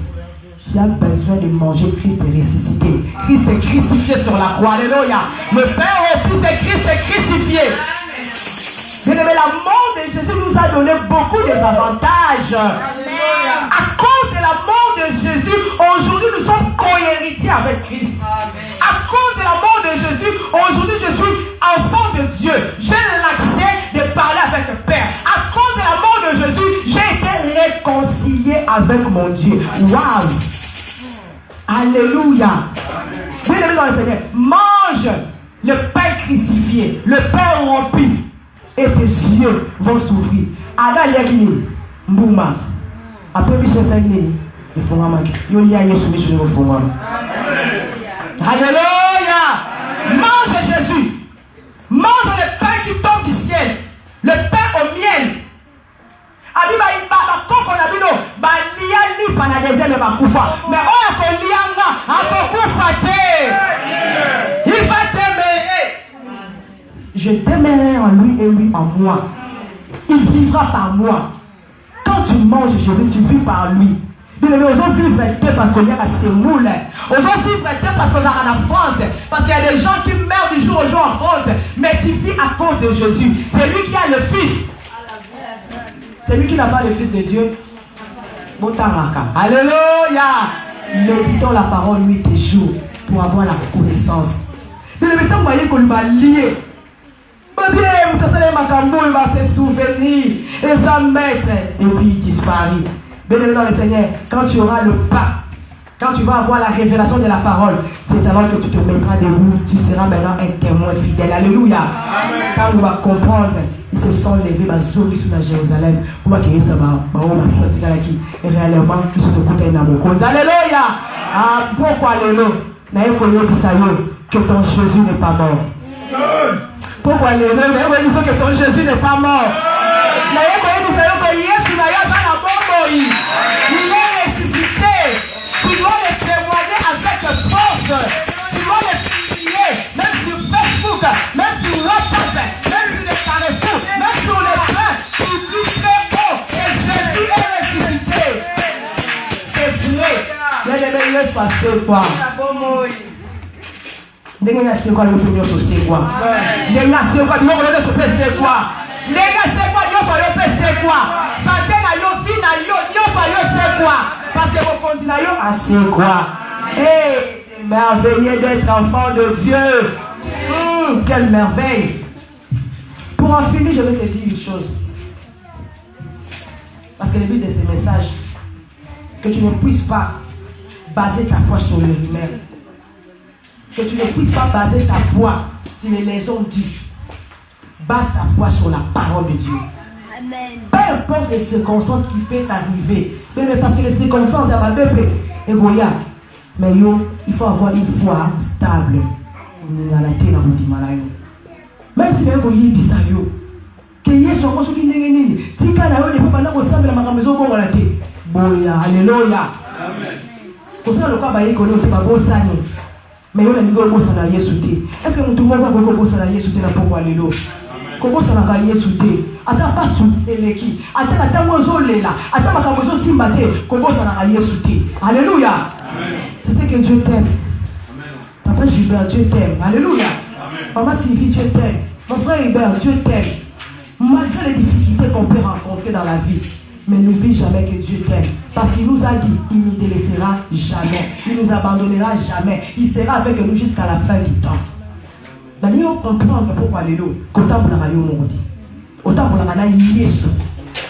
Tu as besoin de manger Christ est ressuscité. Christ est crucifié sur la croix. Alléluia. Le pain rompu, c'est Christ est crucifié. Bien-aimé, la mort de Jésus nous a donné beaucoup d'avantages. À cause de la mort de Jésus, aujourd'hui nous sommes co-héritiers avec Christ. À cause de la mort de Jésus, aujourd'hui je suis enfant de Dieu. J'ai l'accès de parler avec le Père. À cause de la mort de Jésus, j'ai été réconcilié avec mon Dieu. Waouh! Alléluia! Bien-aimé dans le Seigneur, mange le pain crucifié, le pain rompu, et tes yeux vont souffrir. Ada yekini, mbouma. Après biso sagini, il faut manquer. Yo lia Yesu biso no faut manquer. Alléluia! Mange Jésus. Mange le pain qui tombe du ciel. Le pain au miel. Abiba iba koko na bino ba lia li pana deuxième ba kufa. Mais on a ko lianga a ko kufa te. Il va t'aimer. Je t'aimerai en lui et lui en moi. Il vivra par moi. Quand tu manges Jésus, tu vis par lui. Bien aimé, on vit parce qu'on est à Sémoul. On vit parce qu'on est en France. Parce qu'il y a des gens qui meurent du jour au jour en France. Mais tu vis à cause de Jésus. C'est lui qui a le Fils. C'est lui qui n'a pas le Fils de Dieu. Alléluia. Méditons la parole nuit et jour pour avoir la connaissance. Bien aimé, tant que vous voyez qu'on va lier. Bien, vous savez, il va se souvenir et s'en mettre et puis il disparaît. Bien-aimé dans le Seigneur, quand tu auras le pas, quand tu vas avoir la révélation de la parole, c'est alors que tu te mettras debout, tu seras maintenant un témoin fidèle. Alléluia. Amen. Quand on va comprendre, ils se sont levés, sur Jérusalem, pour qu'ils se et réellement, ils se écoutent dans mon compte. Alléluia. Ah, pourquoi alléluia? Que ton Jésus n'est pas mort. Pourquoi les gens que ton Jésus n'est pas mort? Il est ressuscité. Tu dois le témoigner avec force. Tu dois le publier, même sur Facebook, même sur WhatsApp, même sur les carrefours, même sur les trains. Tu dis très haut et Jésus est ressuscité. C'est vrai. Mais les meilleurs pasteurs, quoi? Les gars, c'est quoi le premier c'est quoi? Les gars, c'est quoi? C'est quoi? Les gars, c'est quoi? C'est quoi? Santé na yo, vie na yo, c'est quoi? Parce que vos continuez à c'est quoi? Hey, c'est merveilleux d'être enfant de Dieu. Quelle merveille! Pour en finir, je vais te dire une chose. Parce que le but de ces messages, que tu ne puisses pas baser ta foi sur le humain. Que tu ne puisses pas baser ta foi sur les gens disent. Base ta foi sur la parole de Dieu. Amen. Peu importe les circonstances qui peuvent arriver. Mais parce que les circonstances, ça va bébé. Et Goya. Mais yo, il faut avoir une foi stable. Même si vous voyez Bissayo. Que Yesu soit qui n'est ni. Tika na yo ne peut pas nous ressembler à ma maison pour la tête. Boya, alléluia. Amen. Pour ça, le cas va y connaître pas bon ça. Mais on a dit que ça n'a rien sauté. Est-ce que nous tout le monde va que ça n'a rien sauté dans pourquoi les lots? Comment ça n'a rien sauté? Attends pas sauté les qui? Attends moi là. Attends ma camozo simbaté. Comment ça n'a rien sauté? Alléluia. C'est ce que Dieu t'aime. Papa Gilbert, Dieu t'aime. Alléluia. Maman Sylvie, Dieu t'aime. Mon frère Hubert, Dieu t'aime. Malgré les difficultés qu'on peut rencontrer dans la vie. Mais n'oublie jamais que Dieu t'aime. Parce qu'il nous a dit, il ne nous délaissera jamais. Il ne nous abandonnera jamais. Il sera avec nous jusqu'à la fin du temps. Nous comprendre pourquoi les lots. Autant pour la radio, mon dit. Autant pour la canaille,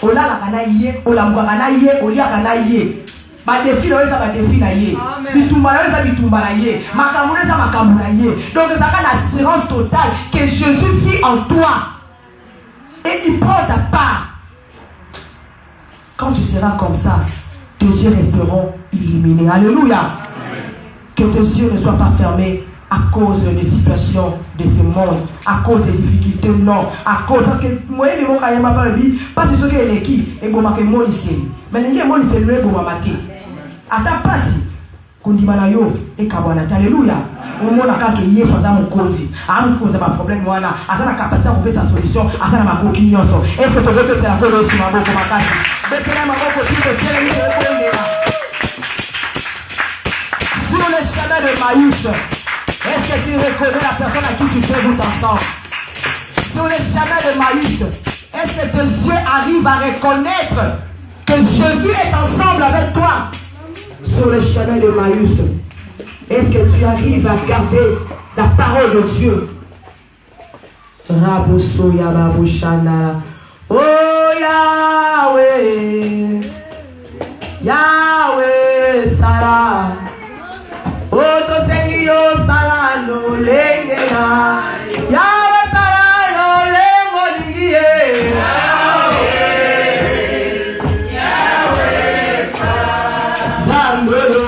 Ola la canaille, Ola mouakanaïe, Olia canaille. Ba défi, ça va défi naïe. Bitumbalaye, ça bitumbalaye. Makamune, ça makamunaye. Donc, ça a l'assurance totale que Jésus vit en toi. Et il prend ta part. Quand tu seras comme ça, tes yeux resteront illuminés. Alléluia. Amen. Que tes yeux ne soient pas fermés à cause des situations de ce monde, à cause des difficultés, non. À cause, parce que moi, je ne sais pas si c'est qui est bon, mais je ne sais pas si c'est lui, bon, maté. Attends pas si. kondimana yo ekabwana. Alléluia. Omona kaka yesu aza mokonzi amukonza baproblème wana aza na capacité ya kopesa solution aza na makoki nyonso. Ese tozototela nkolo yesu maboko makasi betela maboko titotelemi toekondela sur le chemin de Maïs. Est-ce que tu reconnais la personne à qui tu fais vous ensemble? Sur le chemin de Maïs, est-ce que tes yeux arrivent à reconnaître que Jésus est ensemble avec toi? Sur le chemin de Maïs, est-ce que tu arrives à garder la parole de Dieu? Raboso Yababushana. Oh Yahweh, Yahweh Sarah. Oh to Seigneur Sarah no lengena. Yahweh Sarah no lengolingie. Yahweh Sarah. Zambelo.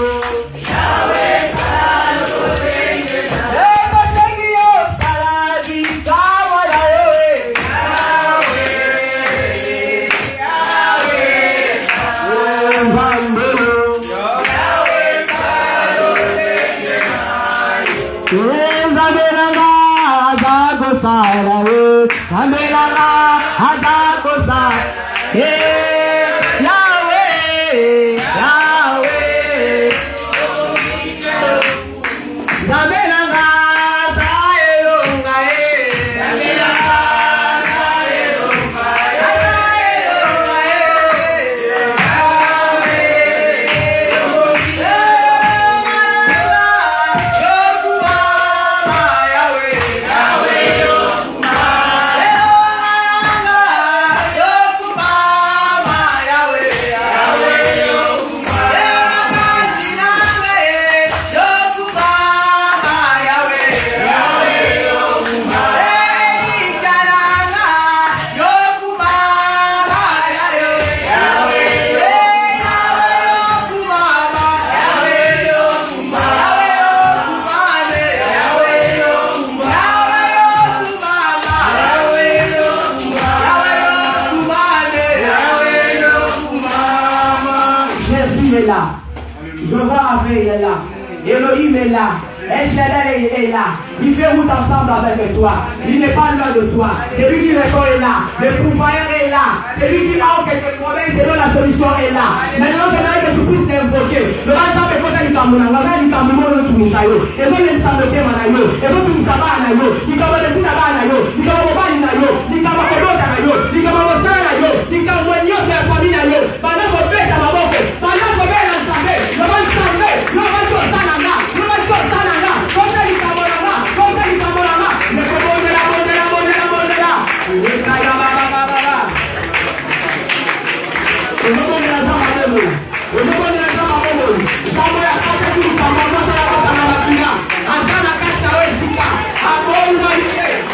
Elohim est là, El Shaddai est là, il fait route ensemble avec toi, il n'est pas loin de toi, c'est lui qui répond est là, le pourvoyeur est là, c'est lui qui a quelques problèmes, c'est lui la solution est là. Maintenant j'aimerais que tu puisses t'invoquer, le reste de côté du Cameroun, on va du Cameroun le Tumisayo, et donc il s'en occupe à Nayo, et donc il s'en va à Nayo, il va le dire à Nayo, il va le voir à Nayo, il va le voir à Nayo, il va le voir à Nayo, il va le voir à la famille Nayo, pendant qu'on fait à ma boque, pendant qu'on fait l'ensemble, le va ensemble, le va tout ça là.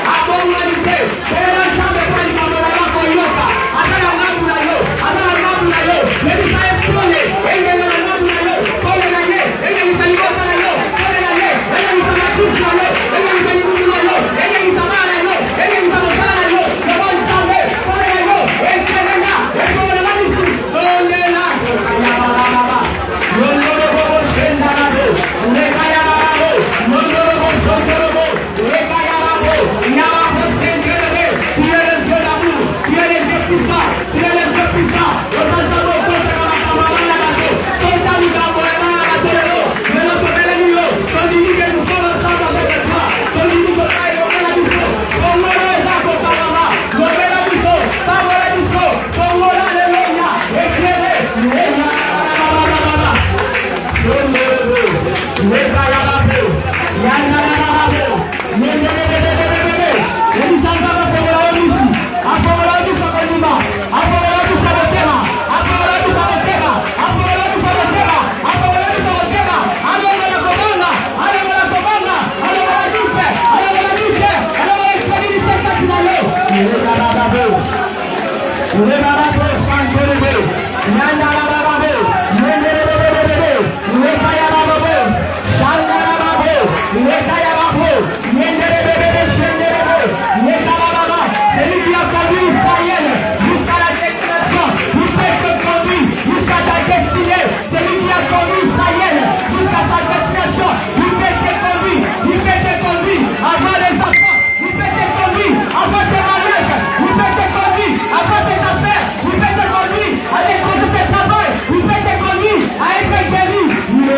Abon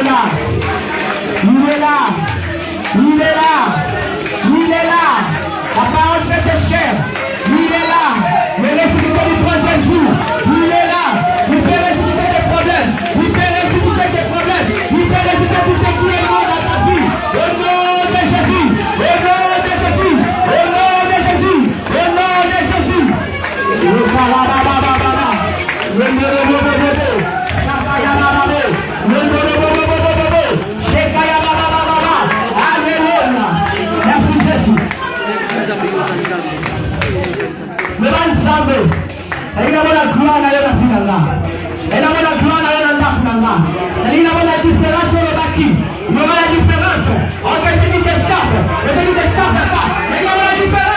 est là. Il est là. Il est là. Il est là. La parole fait ses chairs. Il est là. Le ressuscité du troisième jour. Il est là. Il peut ressusciter des problèmes. Il peut ressusciter des problèmes. Il peut ressusciter tout ce qui est mort dans ta vie. Au nom de Jésus. Au nom de Jésus. Au nom de Jésus. Au nom de Jésus. Merci Jésus. Elle a la gloire à la finale. Elle a la gloire à la finale. Elle a la différence sur le bâti. Il y aura la différence entre les petits et les petits et pas. Il y aura la différence.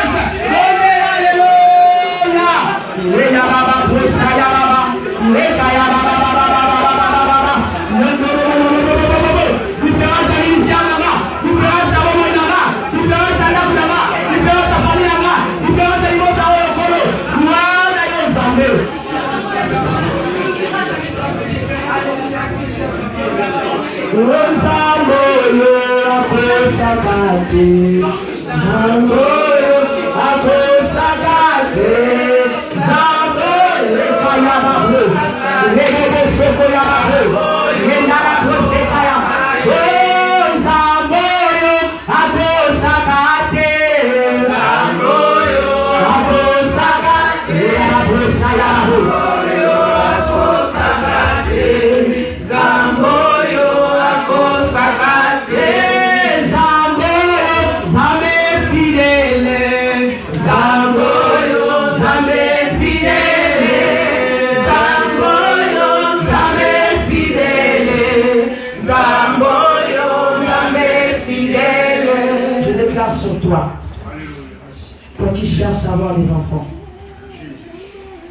Toi qui cherches à avoir des enfants,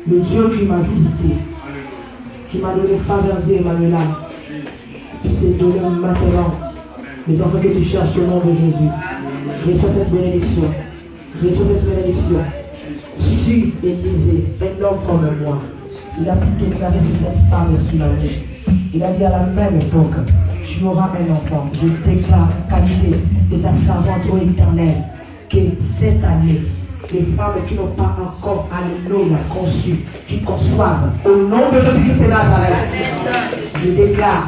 le Dieu qui m'a visité, qui m'a donné faveur d'Emmanuel, puisse te donner maintenant les enfants que tu cherches au nom de Jésus. Reçois cette bénédiction. Reçois cette bénédiction. Suis Élisée, un homme comme moi. Il a pu déclarer sur cette femme sur la nuit. Il a dit à la même époque, tu auras un enfant. Je déclare qualité de ta servante au éternel, que cette année, les femmes qui n'ont pas encore alléluia conçu, qui conçoivent au nom de Jésus-Christ de Nazareth, je déclare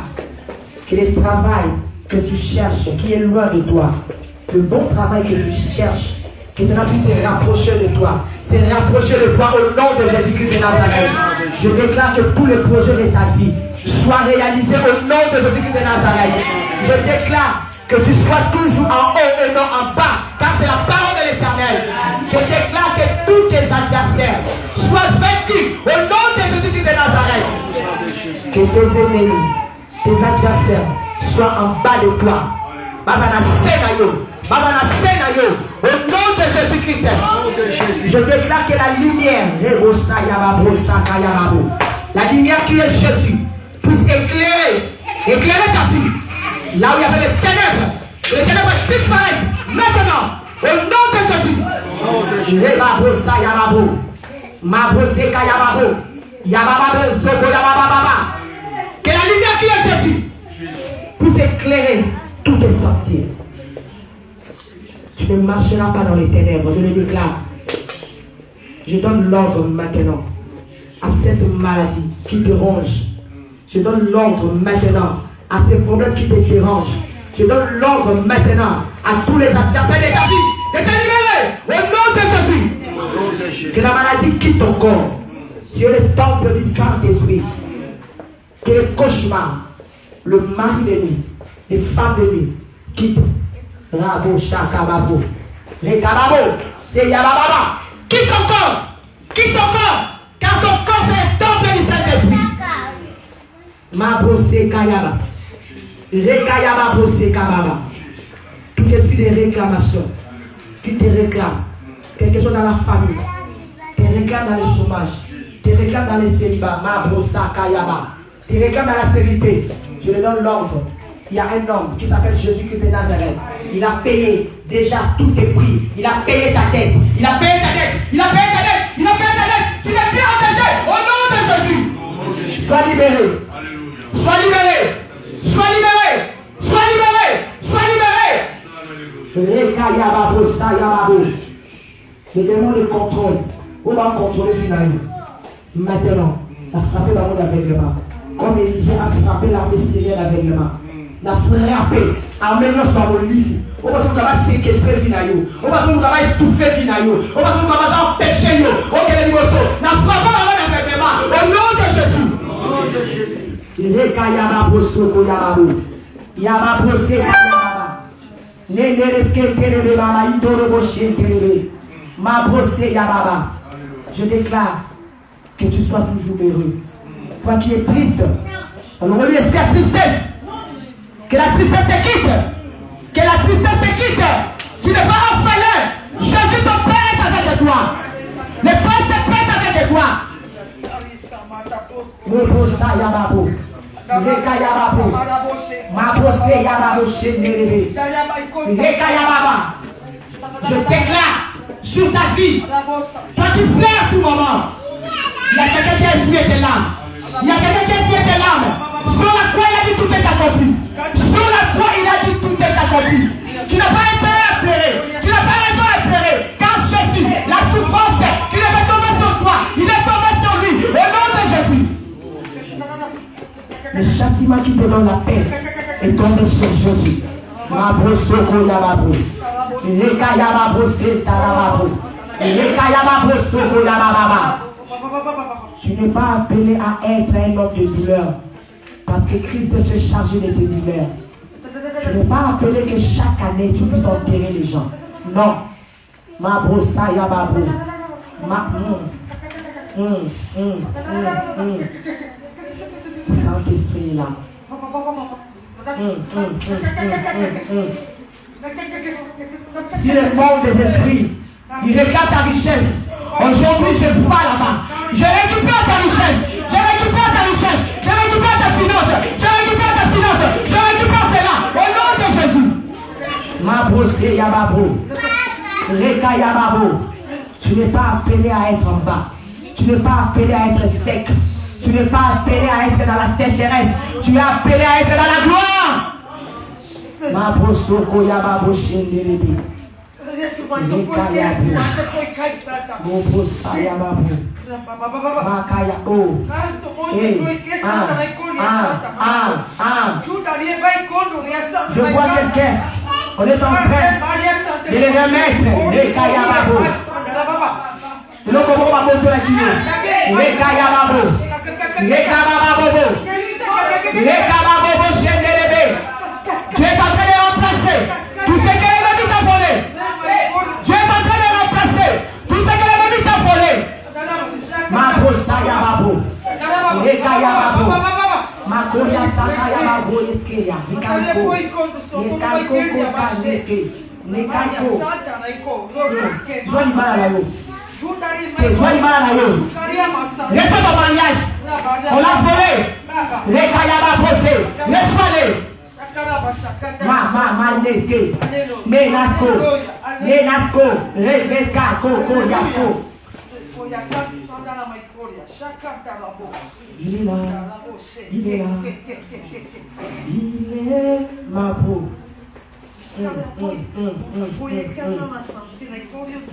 que le travail que tu cherches, qui est loin de toi, le bon travail que tu cherches, que cela puisse te rapprocher de toi, c'est rapprocher de toi au nom de Jésus-Christ de Nazareth. Je déclare que tous les projets de ta vie soient réalisés au nom de Jésus-Christ de Nazareth. Je déclare que tu sois toujours en haut et non en bas, car c'est la parole de l'Éternel. Je déclare que tous tes adversaires soient vaincus au nom de Jésus-Christ de Nazareth. Que tes ennemis, tes adversaires soient en bas de toi. Au nom de Jésus-Christ, je déclare que la lumière, la lumière qui est Jésus, puisse éclairer ta vie. Là où il y avait les ténèbres disparaissent maintenant, au nom de Jésus. Que la lumière qui est Jésus puisse éclairer tous tes sentiers. Tu ne marcheras pas dans les ténèbres, je le déclare. Je donne l'ordre maintenant à cette maladie qui te ronge. Je donne l'ordre maintenant à ces problèmes qui te dérangent. Je donne l'ordre maintenant à tous les adversaires de ta vie de te libérer au nom de Jésus. Que la maladie quitte ton corps. Tu es le temple du Saint-Esprit. Que les cauchemars, le mari de nuit, les femmes de nuit quittent. Rabo, Chakababo, les Kababo, c'est Yabababa. Quitte ton corps, car ton corps est le temple du Saint-Esprit. Mabrose Kayaba, Rekayaba Brose Kababa. Tout esprit de réclamation qui te réclame, quelque chose dans la famille, te réclame dans le chômage, te réclame dans les célibats, Mabrosa Kayaba, te réclame dans la stérilité. Je lui donne l'ordre. Il y a un homme qui s'appelle Jésus-Christ de Nazareth. Il a payé déjà tous tes prix. Il a payé ta dette. Il a payé ta dette. Il a payé ta dette. Il a payé ta dette. Tu n'es plus endetté. Au nom de Jésus. Sois libéré. Sois libéré. Sois libéré. Le démon le contrôle. On va contrôler finalement. Maintenant, la frapper le monde aveuglement. Comme Élisée a frappé l'armée syrienne aveuglement. La frappé, amener sur le lit. On va se séquestrer Vinayo. On va se étouffer Vinayo. On va se empêcher yo. Ok, les motos. La frappe l'armée aveuglement. Au nom de Jésus. Au nom de Jésus. Il est Kayaba Bosoko Yababu. Yababu Sekayaba. Nendereske Telebe Mama Idorobo Shentelebe. Ma brossée Yababa. Je déclare que tu sois toujours heureux. Toi qui es triste, on relie l'esprit à tristesse. Que la tristesse te quitte. Que la tristesse te quitte. Tu n'es pas orphelin. Jésus ton Père est avec toi. Le Père te prête avec toi. Mon brossa Yababo. Reka Yababo. Ma brossée Yababo Shendelebe. Reka Yababa. Je déclare sur ta vie, toi qui pleures à tout moment, il y a quelqu'un qui a essuyé tes larmes. Il y a quelqu'un qui a essuyé tes larmes. Sur la croix, il a dit tout est accompli. Sur la croix, il a dit tout est accompli. Tu n'as pas intérêt à pleurer. Tu n'as pas raison à pleurer. Car Jésus, la souffrance qui devait tomber sur toi, il est tombé sur lui. Au nom de Jésus. Le châtiment qui te donne la paix est tombé sur Jésus. Ma brossoko Yababo. Tu n'es pas appelé à être un homme de douleur parce que Christ s'est chargé de tes douleurs. Tu n'es pas appelé que chaque année tu puisses enterrer les gens. Non. Ma brossa Yababo. Saint-Esprit est là. Si le monde des esprits, il réclame ta richesse, aujourd'hui je vais là-bas. Je récupère ta richesse. Je récupère ta richesse. Je récupère ta finance. Je récupère ta finance. Je récupère cela. Au nom de Jésus. Ma brossée Yababo. Reka Yababo. Tu n'es pas appelé à être en bas. Tu n'es pas appelé à être sec. Tu n'es pas appelé à être dans la sécheresse. Tu es appelé à être dans la gloire. Ma brosoko Yababo Shendelebe. Mon brossa Yababo. Makaya O. Je vois quelqu'un. On est en train de les remettre. Reka Yababo. Non, comment on va monter la kilo. Reka Yababo. Reka Bababo. Reka Bababo Shendelebe. Tu es en train de remplacer tout ce que l'ennemi t'a volé. Tu es en train de remplacer tout ce que l'ennemi t'a volé. Ma brossa Yababo. Reka Yababo. Ma koya saka Yababo Eskeya. Nikanko. Nikanko koka neske. Nikanko. Sois libéré là yo. Sois libéré là yo. Reste ton mariage. On l'a volé. Reka Yababo se. Laisse-le. Ma neske. Menasko. Menasko. Rebeska koko yasko. Il est là. Il est là. Il est ma peau.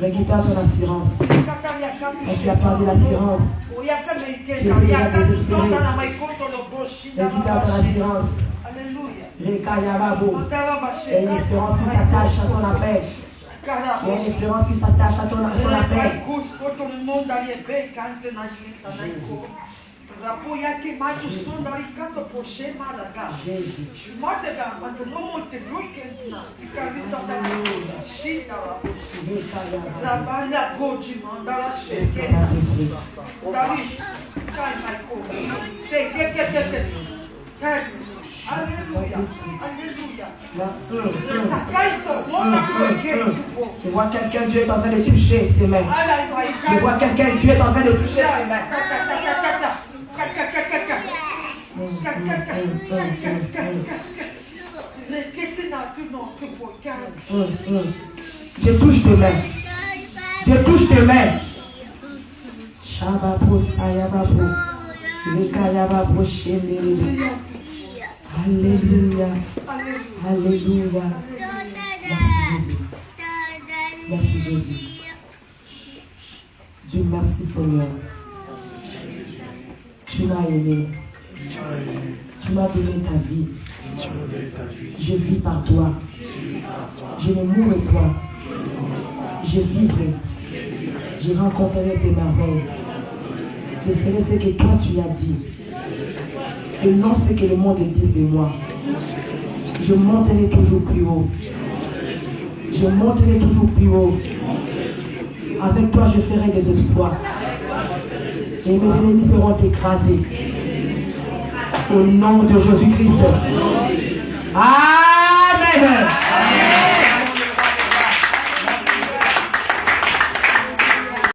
Récupère ton assurance. On tu as parlé d'assurance. Tu es déjà désespéré. Récupère ton assurance. Reka Yababo. Il y a une espérance qui s'attache à ton appel. Il y a une espérance qui s'attache à ton appel. Je vois quelqu'un, Dieu est en train de toucher ses mains. Je vois quelqu'un, Dieu est en train de toucher ses mains. Je touche tes mains. Je touche tes mains. Shababo Sayababo. Lekayababo Shendelebe. Alléluia. Alléluia. Merci Jésus. Merci Jésus. Dieu merci Seigneur. Tu m'as aimé. Tu m'as donné ta vie. Je vis par toi. Je ne mourrai pas. Je vivrai. Je rencontrerai tes merveilles. Je serai ce que toi tu as dit. Et non ce que le monde dit de moi. Je monterai toujours plus haut. Je monterai toujours plus haut. Avec toi, je ferai des exploits. Et mes ennemis seront écrasés. Au nom de Jésus-Christ. Amen.